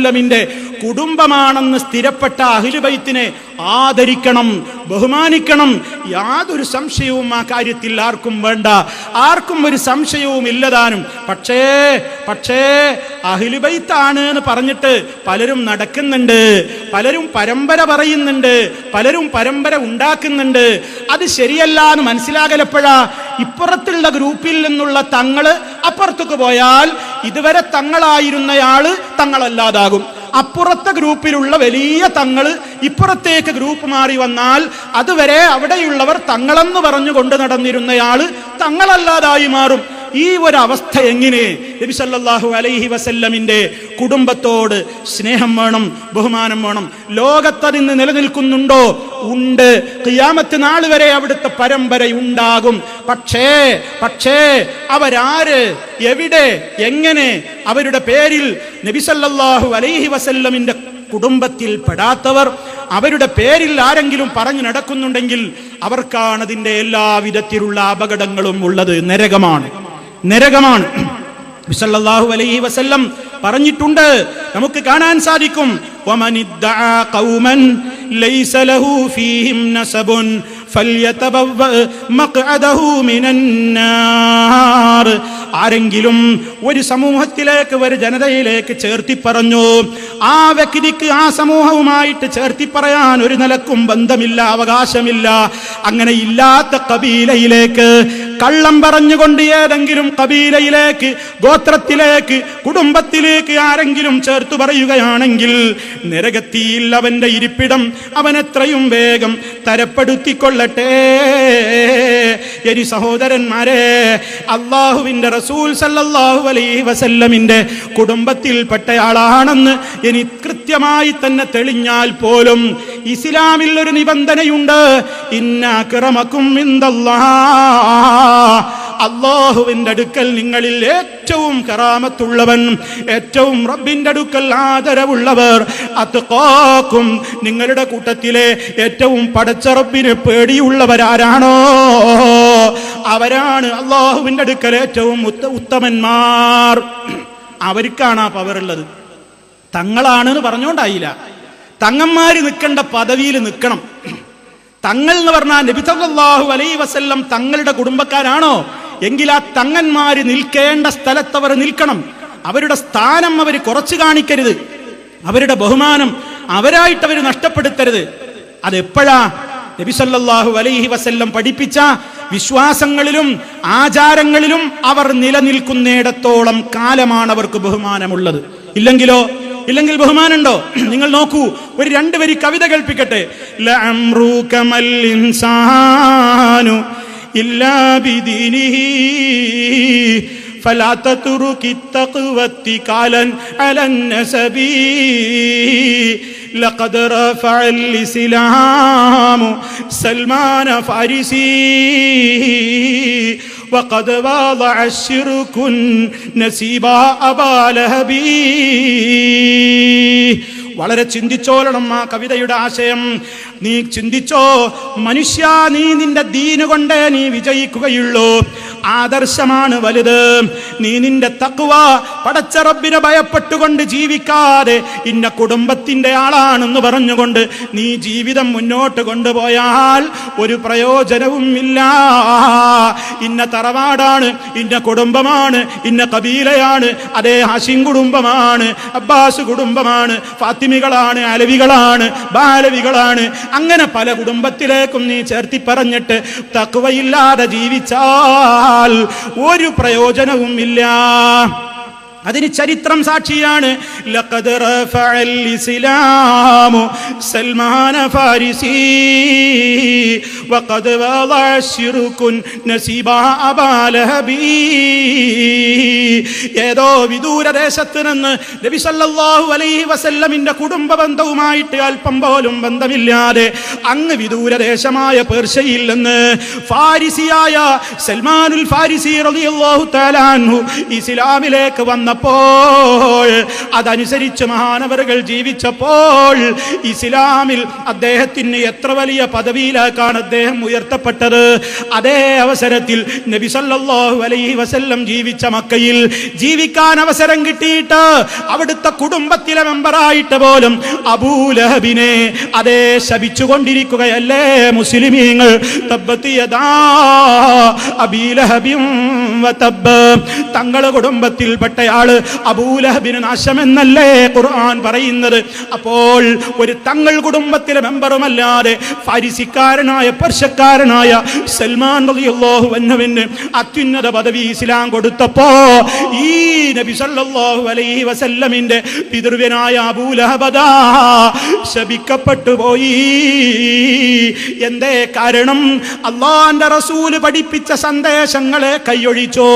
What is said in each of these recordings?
ിന്റെ കുടുംബമാണെന്ന് സ്ഥിരപ്പെട്ട അഹ്ലു ബൈത്തിനെ ആദരിക്കണം, ബഹുമാനിക്കണം. യാതൊരു സംശയവും ആ കാര്യത്തിൽ ആർക്കും വേണ്ട, ആർക്കും ഒരു സംശയവും ഇല്ലതാനും. പക്ഷേ അഹ്ലു ബൈത്താണ് എന്ന് പറഞ്ഞിട്ട് പലരും നടക്കുന്നുണ്ട്, പലരും പരമ്പര പറയുന്നുണ്ട്, പലരും പരമ്പര ഉണ്ടാക്കുന്നുണ്ട്. അത് ശരിയല്ല എന്ന് മനസ്സിലാകലപ്പോഴാ ഇപ്പുറത്തുള്ള ഗ്രൂപ്പിൽ നിന്നുള്ള തങ്ങള് അപ്പുറത്തേക്ക് പോയാൽ ഇതുവരെ തങ്ങളായിരുന്നയാള് തങ്ങളല്ലാതാകും. അപ്പുറത്തെ ഗ്രൂപ്പിലുള്ള വലിയ തങ്ങള് ഇപ്പുറത്തേക്ക് ഗ്രൂപ്പ് മാറി വന്നാൽ അതുവരെ അവിടെയുള്ളവർ തങ്ങളെന്ന് പറഞ്ഞു കൊണ്ട് നടന്നിരുന്നയാള് തങ്ങളല്ലാതായി മാറും. ഈ ഒരു അവസ്ഥ എങ്ങനെ? നബി സല്ലല്ലാഹു അലൈഹി വസല്ലമിന്റെ കുടുംബത്തോട് സ്നേഹം വേണം, ബഹുമാനം വേണം. ലോകത്തതിന്ന് നിലനിൽക്കുന്നുണ്ടോ? ഉണ്ട്. ഖിയാമത്ത് നാൾ വരെ അവിടുത്തെ പരമ്പര ഉണ്ടാകും. പക്ഷേ അവരാര്, എവിടെ, എങ്ങനെ? അവരുടെ പേരിൽ നബി സല്ലല്ലാഹു അലൈഹി വസല്ലമിന്റെ കുടുംബത്തിൽ പെടാത്തവർ അവരുടെ പേരിൽ ആരെങ്കിലും പറഞ്ഞു നടക്കുന്നുണ്ടെങ്കിൽ അവർക്കാണ് അതിന്റെ എല്ലാവിധത്തിലുള്ള അപകടങ്ങളും ഉള്ളത്. നരകമാണ്. നബി സല്ലല്ലാഹു അലൈഹി വസല്ലം പറഞ്ഞിട്ടുണ്ട്, നമുക്ക് കാണാൻ സാധിക്കും, വമനിദ്ദഅ ഖൗമൻ ലൈസ ലഹു ഫീഹിം നസബുൻ ഫൽയതബവ്വ മഖ്അദഹു മിനന്നാർ. ആരെങ്കിലും ഒരു സമൂഹത്തിലേക്ക്, ഒരു ജനതയിലേക്ക് ചേർത്തി പറഞ്ഞു, ആ വ്യക്തിക്ക് ആ സമൂഹവുമായിട്ട് ചേർത്തി പറയാൻ ഒരു നിലക്കും ബന്ധമില്ല, അവകാശമില്ല. അങ്ങനെ ഇല്ലാത്ത കബീലയിലേക്ക് കള്ളം പറഞ്ഞുകൊണ്ട് ഏതെങ്കിലും കബീലയിലേക്ക്, ഗോത്രത്തിലേക്ക്, കുടുംബത്തിലേക്ക് ആരെങ്കിലും ചേർത്തു പറയുകയാണെങ്കിൽ നരകത്തിയിൽ അവന്റെ ഇരിപ്പിടം അവൻ എത്രയും വേഗം തരപ്പെടുത്തിക്കൊള്ളട്ടെ. എനി സഹോദരന്മാരെ, അല്ലാഹുവിന്റെ റസൂൽ സല്ലല്ലാഹു അലൈഹി വസല്ലമിന്റെ കുടുംബത്തിൽപ്പെട്ടയാളാണെന്ന് ഇനി കൃത്യമായി തന്നെ തെളിഞ്ഞാൽ പോലും ഇസ്ലാമിൽ ഒരു നിബന്ധനയുണ്ട്, ഇന്ന അക്രമക്കും ഇൻദല്ലാഹ്, അല്ലാഹുവിന്റെ അടുക്കൽ നിങ്ങളിൽ ഏറ്റവും കറാമത്തുള്ളവൻ, ഏറ്റവും റബ്ബിന്റെ അടുക്കൽ ആദരവുള്ളവർ, അത്ഖാക്കും, നിങ്ങളുടെ കൂട്ടത്തിലെ ഏറ്റവും പടച്ച റബ്ബിനെ പേടിയുള്ളവരാരാണോ അവരാണ് അല്ലാഹുവിന്റെ അടുക്കൽ ഏറ്റവും ഉത്തമന്മാർ. അവർക്കാണ് ആ പവറുള്ളത്. തങ്ങളാണെന്ന് പറഞ്ഞോണ്ടായില്ല. തങ്ങന്മാര് നിൽക്കേണ്ട പദവിയിൽ നിൽക്കണം. തങ്ങൾ എന്ന് പറഞ്ഞാൽ നബി സല്ലല്ലാഹു അലൈഹി വസല്ലം തങ്ങളുടെ കുടുംബക്കാരാണോ എങ്കിൽ ആ തങ്ങന്മാര് നിൽക്കേണ്ട സ്ഥലത്തവർ നിൽക്കണം. അവരുടെ സ്ഥാനം അവർ കുറച്ചു കാണിക്കരുത്, അവരുടെ ബഹുമാനം അവരായിട്ട് അവർ നഷ്ടപ്പെടുത്തരുത്. അതെപ്പോഴാ? നബി സല്ലല്ലാഹു അലൈഹി വസല്ലം പഠിപ്പിച്ച വിശ്വാസങ്ങളിലും ആചാരങ്ങളിലും അവർ നിലനിൽക്കുന്നിടത്തോളം കാലമാണ് അവർക്ക് ബഹുമാനമുള്ളത്. ഇല്ലെങ്കിൽ ബഹുമാനുണ്ടോ? നിങ്ങൾ നോക്കൂ, ഒരു 2 വരി കവിത കേൾപ്പിക്കട്ടെ. ലഅംറുകമൽ ഇൻസാനു ഇല്ലാ ബിദീനിഹി ഫലാ തത്റുകി തഖ്വത്തി ഖാലൻ അലൻ നസബി ലഖദ് റഫഅൽ ഇസ്ലാമു സൽമാന ഫാരിസി വഖദ് വദഅ അശ്ശിർകുൻ നസീബ അബാ ലഹബി. വളരെ ചിന്തിച്ചോളണം ആ കവിതയുടെ ആശയം. നീ ചിന്തിച്ചോ മനുഷ്യ, നീ നിന്റെ ദീന് കൊണ്ടേ നീ വിജയിക്കുകയുള്ളൂ. ആദർശമാണ് വലുത്. നീ നിന്റെ തഖ്വ, പടച്ച റബ്ബിനെ ഭയപ്പെട്ടുകൊണ്ട് ജീവിക്കാതെ ഇന്ന കുടുംബത്തിന്റെ ആളാണെന്ന് പറഞ്ഞുകൊണ്ട് നീ ജീവിതം മുന്നോട്ട് കൊണ്ടുപോയാൽ ഒരു പ്രയോജനവും ഇല്ല. ഇന്ന തറവാടാണ്, ഇന്ന കുടുംബമാണ്, ഇന്ന കബീലയാണ്, അതേ ഹാഷിം കുടുംബമാണ്, അബ്ബാസ് കുടുംബമാണ്, ഫാത്തിമികളാണ്, അലവികളാണ്, ബാലവികളാണ്, അങ്ങനെ പല കുടുംബത്തിലേക്കും നീ ചേർത്തി പറഞ്ഞിട്ട് തഖ്വയില്ലാതെ ജീവിച്ചാൽ ഒരു പ്രയോജനവും ഇല്ല. അതിന് ചരിത്രം സാക്ഷിയാണ്. ലഖദ് റഫഅൽ ഇസ്ലാമു സൽമാന ഫാരിസി വഖദ് വദഅ അശ്ശിർകുൻ നസീബ അബാ ലഹബി. ഏതോ വിദൂരദേശത്ത് നിന്ന് നബി സല്ലല്ലാഹു അലൈഹി വസല്ലമിന്റെ കുടുംബ ബന്ധവുമായിട്ട് അല്പം പോലും ബന്ധമില്ലാതെ അങ്ങ് വിദൂരദേശമായ പേർഷ്യയിൽ നിന്ന് ഫാരിസിയായ സൽമാനുൽ ഫാരിസി റളിയല്ലാഹു തആല അൻഹു ഇസ്ലാമിലേക്ക് വന്ന വന്നപ്പോൾ അതനുസരിച്ച് മഹാനവറുകൾ ജീവിച്ചപ്പോൾ ഇസ്ലാമിൽ അദ്ദേഹത്തിന് എത്ര വലിയ പദവിയിലേക്കാണ് അദ്ദേഹം ഉയർത്തപ്പെട്ടത്. അതേ അവസരത്തിൽ നബി സല്ലല്ലാഹു അലൈഹി വസല്ലം ജീവിച്ച മക്കയിൽ ജീവിക്കാൻ അവസരം കിട്ടിയിട്ട് അവിടുത്തെ കുടുംബത്തിലെ മെമ്പറായിട്ട് പോലും അബൂലഹബിനെ അതേ ശപിച്ചുകൊണ്ടിരിക്കുകയല്ലേ മുസ്ലിമീങ്ങൾ. തബ്ബത് യദാ അബീ ലഹബിൻ വതബ്ബ. തങ്ങളുടെ കുടുംബത്തിൽപ്പെട്ടയാള് അബൂലഹബിന് നാശമെന്നല്ലേ ഖുർആൻ പറയുന്നത്. അപ്പോൾ ഒരു തങ്ങൾ കുടുംബത്തിലെ മെമ്പറുമല്ലാതെ ഫാരിസിക്കാരനായ പേർഷ്യക്കാരനായ സൽമാൻ റളിയല്ലാഹു അൻഹുവിന് അത്യുന്നത പദവി ഇസ്ലാം കൊടുത്തപ്പോ ഈ നബി സല്ലല്ലാഹു അലൈഹി വസല്ലമിന്റെ പിതൃവ്യനായ അബൂലഹബ് ശപിക്കപ്പെട്ടു പോയി. എന്തേ കാരണം? അല്ലാഹുവിന്റെ റസൂല് പഠിപ്പിച്ച സന്ദേശങ്ങളെ കൈയൊഴിച്ചോ.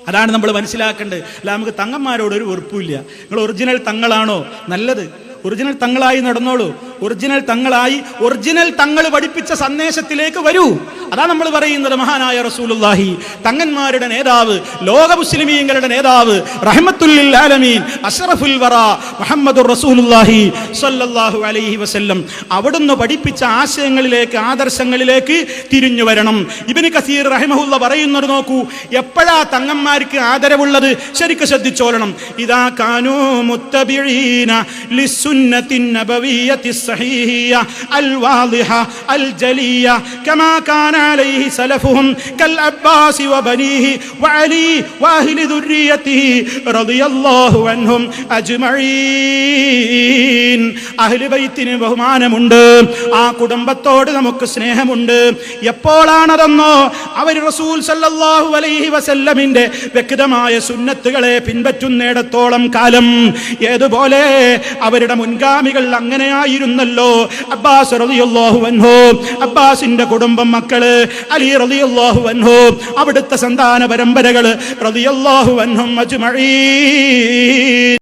അതാണ് നമ്മൾ മനസ്സിലാക്കേണ്ടത്. അല്ല നമുക്ക് തങ്ങന്മാരോട് ഒരു വെറുപ്പില്ല. നിങ്ങൾ ഒറിജിനൽ തങ്ങളാണോ നല്ലത്, ഒറിജിനൽ തങ്ങളായി നടന്നോളൂ. ഒറിജിനൽ തങ്ങളായി ഒറിജിനൽ തങ്ങൾ പഠിപ്പിച്ച സന്ദേശത്തിലേക്ക് വരൂ. അതാ നമ്മൾ പറയുന്നത്. മഹാനായ റസൂലുള്ളാഹി തങ്ങന്മാരുടെ നേതാവ്, ലോക മുസ്ലിമീങ്ങളുടെ നേതാവ്, റഹ്മത്തുൽ ലിൽ ആലമീൻ, അഷ്റഫുൽ വറ മുഹമ്മദുർ റസൂലുള്ളാഹി സ്വല്ലല്ലാഹു അലൈഹി വസല്ലം അവിടുന്ന് പഠിപ്പിച്ച ആശയങ്ങളിലേക്ക്, ആദർശങ്ങളിലേക്ക് തിരിഞ്ഞു വരണം. ഇബ്നു കസീർ റഹിമഹുള്ള പറയുന്നത് നോക്കൂ. എപ്പോഴാ തങ്ങന്മാർക്ക് ആദരവുള്ളത്? ശരിക്കും ശ്രദ്ധിച്ചോളണം. ഇദാ കാനൂ മുത്തബിഈന ലിസ്സുന്നത്തിൻ നബവിയ്യത്തി الصحيحية الواضحة الجلية كما كان عليه سلفهم كالعباس وبنيه وعلي وأهل ذريته رضي الله عنهم أجمعين. അഹ്ലു ബൈത്തിന് ബഹുമാനമുണ്ട്, ആ കുടുംബത്തോട് നമുക്ക് സ്നേഹമുണ്ട്. എപ്പോഴാണതെന്നോ അവർ റസൂൽ സല്ലല്ലാഹു അലൈഹി വസല്ലമിന്റെ വ്യക്തമായ സുന്നത്തുകളെ പിൻപറ്റുന്നിടത്തോളം കാലം. ഏതുപോലെ അവരുടെ മുൻഗാമികൾ അങ്ങനെയായിരുന്നല്ലോ. അബ്ബാസ് റളിയല്ലാഹു അൻഹു, അബ്ബാസിന്റെ കുടുംബം, മക്കള് അലി റളിയല്ലാഹു അൻഹു, അവിടുത്തെ സന്താന പരമ്പരകള് റളിയല്ലാഹു അൻഹും അജ്മഈൻ.